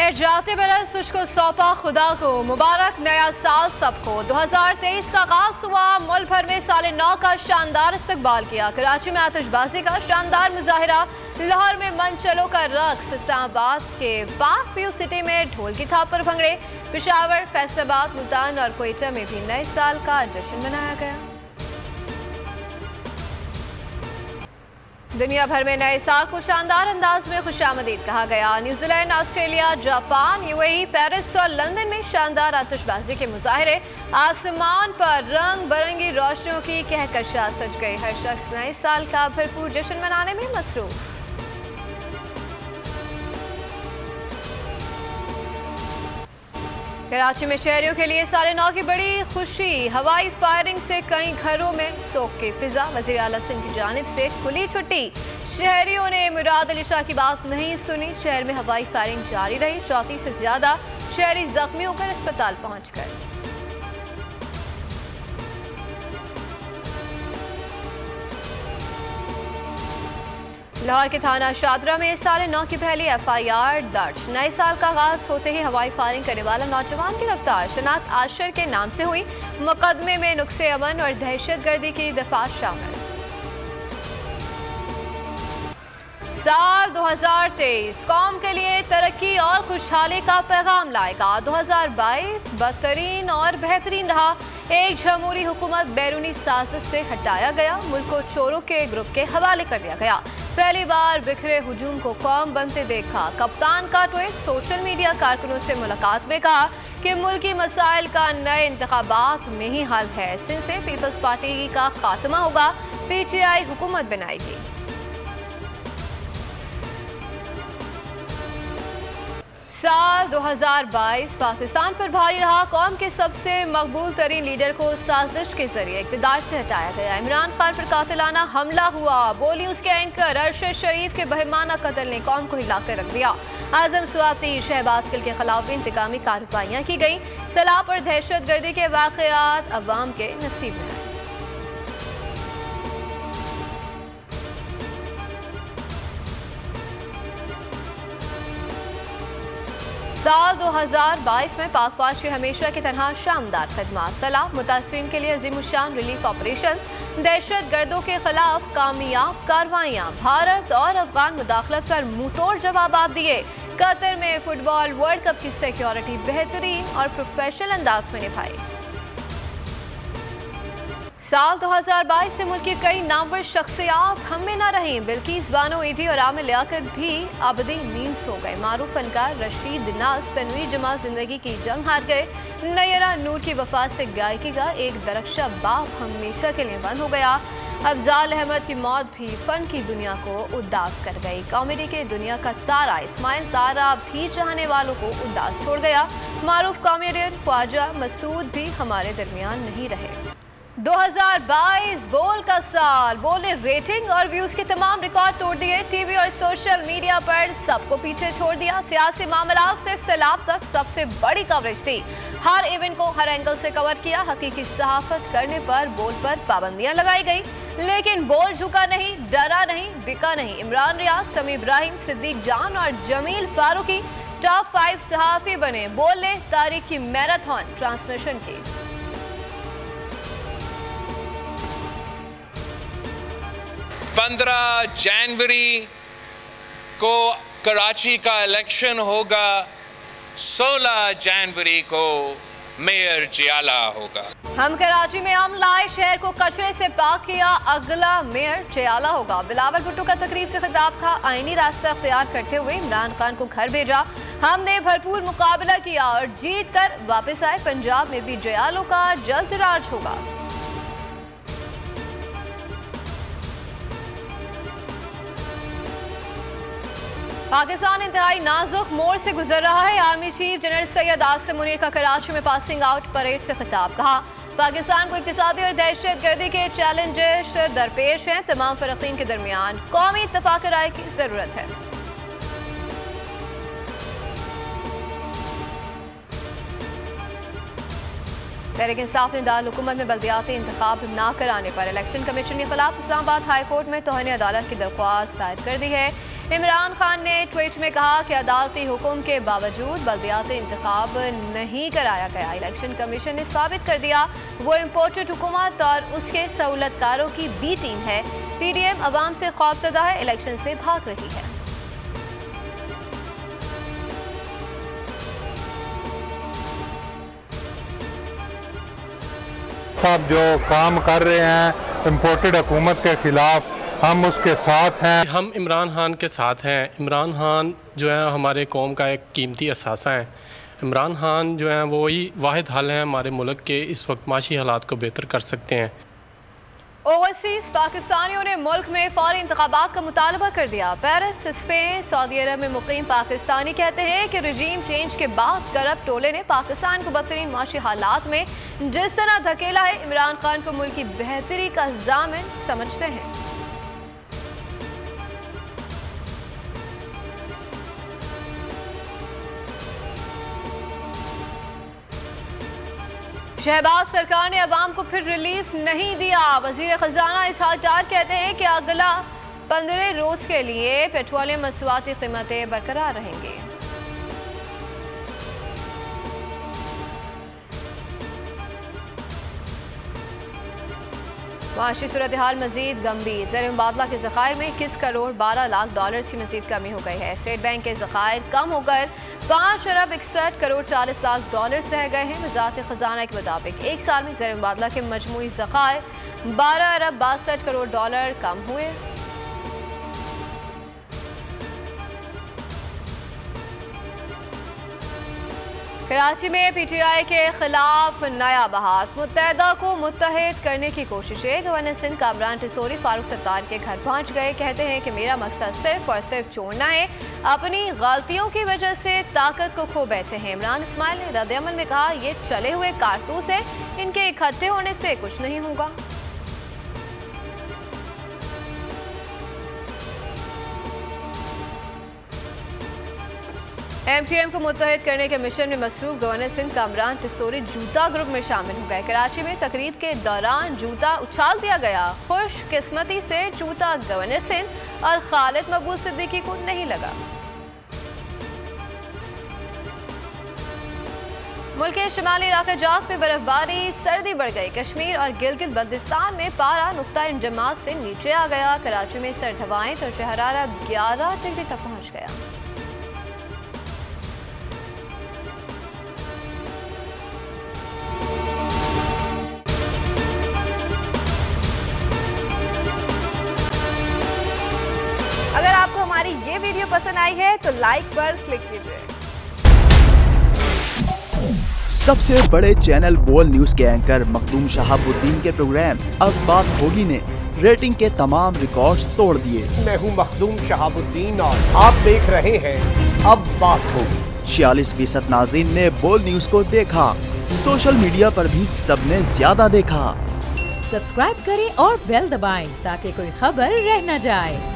ए जाते बरस तुझको सौंपा खुदा को, मुबारक नया साल सबको। 2023 का आगाज हुआ, मुल्क भर में साले 9 का शानदार इस्तकबाल किया। कराची में आतिशबाजी का शानदार मुजाहिरा, लाहौर में मंचलों का रक्स, इस्लामाबाद के पाक व्यू सिटी में ढोल की थाप पर भंगड़े, पेशावर, फैसलाबाद, मुल्तान और क्वेटा में भी नए साल का जश्न मनाया गया। दुनिया भर में नए साल को शानदार अंदाज में खुशामदीद कहा गया। New Zealand, Australia, Japan, UAE, Paris और लंदन में शानदार आतिशबाजी के मुजाहरे, आसमान पर रंग बिरंगी रोशनियों की कहकशां सज गई। हर शख्स नए साल का भरपूर जश्न मनाने में मसरूफ। कराची में शहरियों के लिए साले 9 की बड़ी खुशी, हवाई फायरिंग से कई घरों में सोग की फिजा। वज़ीर आला सिंध की जानिब से खुली छुट्टी, शहरियों ने मुराद अली शाह की बात नहीं सुनी। शहर में हवाई फायरिंग जारी रही, 34 से ज्यादा शहरी जख्मी होकर अस्पताल पहुंच गए। लाहौर के थाना शादरा में साले 9 की पहली एफआईआर दर्ज। नए साल का आगाज होते ही हवाई फायरिंग करने वाला नौजवान गिरफ्तार। शनाख्त आशर के नाम से हुई। मुकदमे में नुक्से अमन और दहशतगर्दी की दफात शामिल। साल 2023 कौम के लिए तरक्की और खुशहाली का पैगाम लाएगा। 2022 बदतरीन और बेहतरीन रहा। एक जमहूरी हुकूमत बैरूनी साजिश से हटाया गया, मुल्क को चोरों के ग्रुप के हवाले कर दिया गया। पहली बार बिखरे हुजूम को कौम बनते देखा। कप्तान का ट्वीट, सोशल मीडिया कारकुनों से मुलाकात में कहा कि मुल्की मसाइल का नए इंतखाबात में ही हल है। सिंध से पीपल्स पार्टी का खात्मा होगा, पीटीआई हुकूमत बनाएगी। साल 2022 पाकिस्तान पर भारी रहा। कौम के सबसे मकबूल तरीन लीडर को साजिश के जरिए इक़्तिदार से हटाया गया। इमरान खान पर कातिलाना हमला हुआ, बोली उसके एंकर अरशद शरीफ के बहिमाना कत्ल ने कौम को हिला कर रख दिया। आजम स्वाति, शहबाज गिल के खिलाफ भी इंतकामी कार्रवाइयाँ की गई। सैलाब और दहशत गर्दी के वाक़यात अवाम के नसीब में आए। साल 2022 में पाक फौज की हमेशा की तरह शानदार खदमात, सलाह मुतासरीन के लिए अजीमुशान रिलीफ ऑपरेशन, दहशत गर्दों के खिलाफ कामयाब कार्रवाइयाँ, भारत और अफगान मुदाखलत पर मुंहतोड़ जवाब दिए। कतर में फुटबॉल वर्ल्ड कप की सिक्योरिटी बेहतरीन और प्रोफेशनल अंदाज में निभाई। साल 2022 में मुल्क की कई नामवर शख्सियात हम में न रहीं। बिल्किस बानो ईदी और आमिर लियाकत भी अबदी नींद सो गए। मारूफ फनकार रशीद नाज तनवीर जमाल जिंदगी की जंग हार गए। नयरा नूर की वफात से गायकी का एक दरख्शा बाप हमेशा के लिए बंद हो गया। अफजाल अहमद की मौत भी फन की दुनिया को उदास कर गई। कॉमेडी के दुनिया का तारा इस्माइल तारा भी चाहने वालों को उदास छोड़ गया। मारूफ कॉमेडियन ख्वाजा मसूद भी हमारे दरमियान नहीं रहे। 2022 बोल का साल, बोल ने रेटिंग और व्यूज के तमाम रिकॉर्ड तोड़ दिए। टीवी और सोशल मीडिया पर सबको पीछे छोड़ दिया। सियासी मामलात से सैलाब तक सबसे बड़ी कवरेज थी। हर इवेंट को हर एंगल से कवर किया। हकीकी सहाफत करने पर बोल पर पाबंदियां लगाई गई, लेकिन बोल झुका नहीं, डरा नहीं, बिका नहीं। इमरान रियाज, समी इब्राहिम, सिद्दीक जान और जमील फारूकी टॉप 5 सहाफी बने। बोल ने तारीख की मैराथन ट्रांसमिशन की। 15 जनवरी को कराची का इलेक्शन होगा, 16 जनवरी को मेयर जियाला होगा। हम कराची में अमन लाए, शहर को कचरे से पाक किया, अगला मेयर जियाला होगा। बिलावल भुट्टो का तकरीब से खिताब था। आईनी रास्ता अख्तियार करते हुए इमरान खान को घर भेजा। हमने भरपूर मुकाबला किया और जीत कर वापस आए। पंजाब में भी जियालों का जल्द राज होगा। पाकिस्तान इंतहाई नाजुक मोड़ से गुजर रहा है। Army chief general Syed Asim Munir का कराची में पासिंग आउट परेड से खिताब। कहा, पाकिस्तान को इक्तिसादी और दहशत गर्दी के चैलेंजेस दरपेश हैं। तमाम फरीकीन के दरमियान कौमी इत्तफाक राय की जरूरत है। तहरीक इंसाफ ने दारुल हुकूमत में बल्दियाती इंतखाब न कराने पर इलेक्शन कमीशन के खिलाफ इस्लामाबाद हाई कोर्ट में तौहीन अदालत की दरख्वास्त दायर कर दी है। इमरान खान ने ट्वीट में कहा कि अदालती हुक्म के बावजूद बल्दियाती इंतखाब नहीं कराया गया। इलेक्शन कमीशन ने साबित कर दिया वो इम्पोर्टेड हुकूमत और उसके सहूलतकारों की बी टीम है। पीडीएम अवाम से खौफजदा है, इलेक्शन से भाग रही है। साहब जो काम कर रहे हैं इम्पोर्टेड हुकूमत के खिलाफ, हम उसके साथ हैं। हम इमरान खान के साथ हैं। इमरान खान जो है हमारे कौम का एक कीमती असासा है। इमरान खान जो है वही वाहिद हल है हमारे मुल्क के इस वक्त माशी हालात को बेहतर कर सकते हैं। ओवरसीज पाकिस्तानियों ने मुल्क में फौरी इंतखाबात का मुतालबा कर दिया। पेरिस, स्पेन, सऊदी अरब में मुकीम पाकिस्तानी कहते हैं कि रजीम चेंज के बाद करप्ट टोले ने पाकिस्तान को बदतरीन माशी हालात में जिस तरह धकेला है, इमरान खान को मुल्क की बेहतरी का जामिन समझते हैं। शहबाज सरकार ने अवाम को फिर रिलीफ नहीं दिया। वजीर खजाना इसहाक डार कहते हैं कि अगला 15 रोज के लिए पेट्रोलियम मसवाती कीमतें बरकरार रहेंगी। माशी सूरत हाल मजीद गंभीर। ज़र मुबादला के ज़खायर में 21 करोड़ 12 लाख डॉलर की मजीद कमी हो गई है। स्टेट बैंक के ज़खायर कम होकर 5 अरब 61 करोड़ 40 लाख डॉलर रह गए हैं। वज़ारत ख़जाना के मुताबिक एक साल में ज़र मुबादला के मजमूई ज़खायर 12 अरब 62 करोड़ डॉलर कम हुए। कराची में पीटीआई के खिलाफ नया बहास। मुत्तहदा को मुत्तहिद करने की कोशिशें। गवर्नर सिंध कामरान टिसोरी फारूक सत्तार के घर पहुंच गए। कहते हैं कि मेरा मकसद सिर्फ और सिर्फ छोड़ना है, अपनी गलतियों की वजह से ताकत को खो बैठे हैं। इमरान इस्माइल ने रद्द-ए-अमल में कहा, ये चले हुए कारतूस है, इनके इकट्ठे होने से कुछ नहीं होगा। एमक्यूएम को मुत्तहिद करने के मिशन में मसरूफ गवर्नर सिंध कामरान टिसोरी जूता ग्रुप में शामिल हो गए। कराची में तकरीब के दौरान जूता उछाल दिया गया। खुशकिस्मती से जूता गवर्नर सिंध और खालिद मकबूल सिद्दीकी को नहीं लगा। मुल्क के शिमाली इलाके जाख में बर्फबारी, सर्दी बढ़ गई। कश्मीर और गिलगित बल्तिस्तान में पारा नुक्ता इंजमात से नीचे आ गया। कराची में सर्द हवाएं तो हरारत 11 डिग्री तक पहुंच गया। अगर आपको हमारी ये वीडियो पसंद आई है तो लाइक पर क्लिक कीजिए। सबसे बड़े चैनल बोल न्यूज के एंकर मखदूम शहाबुद्दीन के प्रोग्राम अब बात होगी ने रेटिंग के तमाम रिकॉर्ड्स तोड़ दिए। मैं हूं मखदूम शहाबुद्दीन और आप देख रहे हैं अब बात होगी। 46% नाजरीन ने बोल न्यूज को देखा। सोशल मीडिया पर भी सबने ज्यादा देखा। सब्सक्राइब करें और बेल दबाएं ताकि कोई खबर रह न जाए।